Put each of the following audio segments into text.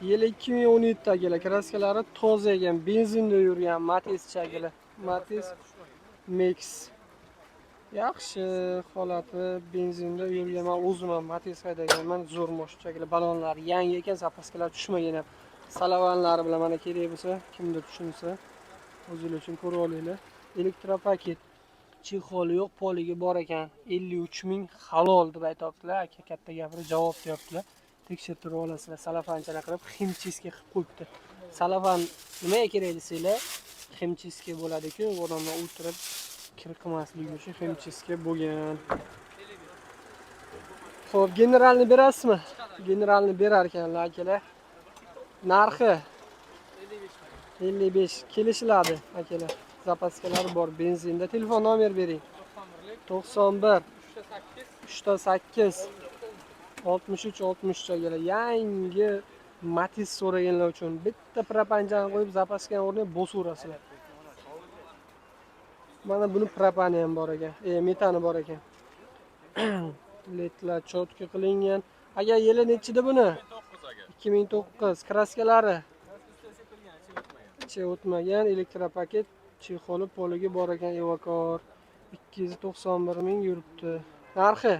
Yili 2017 akalar. Kraskalari toza ekan, benzinda yurgan Matiz chagili. Matiz Mix. Yaxshi holati, benzinda yurgan. Men o'zim ham Matiz haydaganman, zo'r moshchagilar. Balonlari yangi ekan, zapaskalar tushmagan ham. Salavanlari bilan mana kerak bo'lsa, kimdir tushunsa, o'zingiz uchun ko'rib olinglar. Elektropaket. Chexoli yo'q, poligi bor ekan. 53 ming halol deb aytibdilar. Aka katta gapirib javob deyaptilar. Tekshirtirib olasizlar. Salafanchalar qilib, ximchiska qilib qo'yibdi. Salafan nimaga kerak desanglar, ximchiska bo'ladi-ku, odamlar o'tirib kir qilmasligi uchun ximchiska bo'lgan. Xo'p, generalni berasizmi? Generalni berar ekanlar akalar. Narxi 55 kelishiladi akalar. Zapaskalari bor, benzinda. Telefon nomer bering. 91 308 63 63 akalar. Yangi Matiz so'raganlar uchun bitta propanchani qo'yib zapaskani o'rniga bosaverasizlar. Mana buni propani ham bor ekan, metani bor ekan. Ledlar cho'tka qilingan. Aka yili nechida buni? 2009. Kraskalari ichi o'tmagan, elektropaket, chexoli, poligi bor ekan, Evakor. 291 ming yuribdi. Narxi?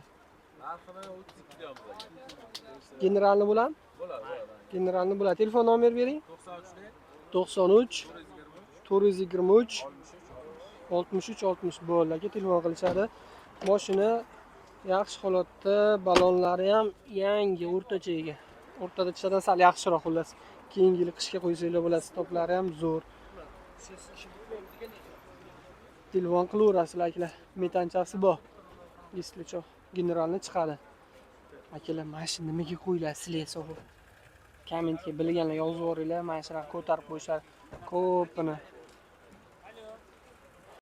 Narxini 32 deyapmiz aka. Generalni bo'ladimi? Bo'ladi. Generalni bo'ladi. Telefon nomer bering. 93 423 63 60 bo'ldi aka, telefon qilishadi. Mashina yaxshi holatda, balonlari ham yangi, o'rtacha ekan. O'rtada tishadan sal yaxshiroq xullas. Keyingi yil qishga qo'ysanglar bo'ladi, stoklari ham zo'r. Telefon qilaverasizlar akalar. Metanchasi bor. Eslicho, generalni chiqadi. Akalar, mashina nimaga qo'yiladi sizlar hisobi? Kommentga bilganlar yozib yuboringlar, mana shunaqa ko'tarib qo'yishar ko'pini.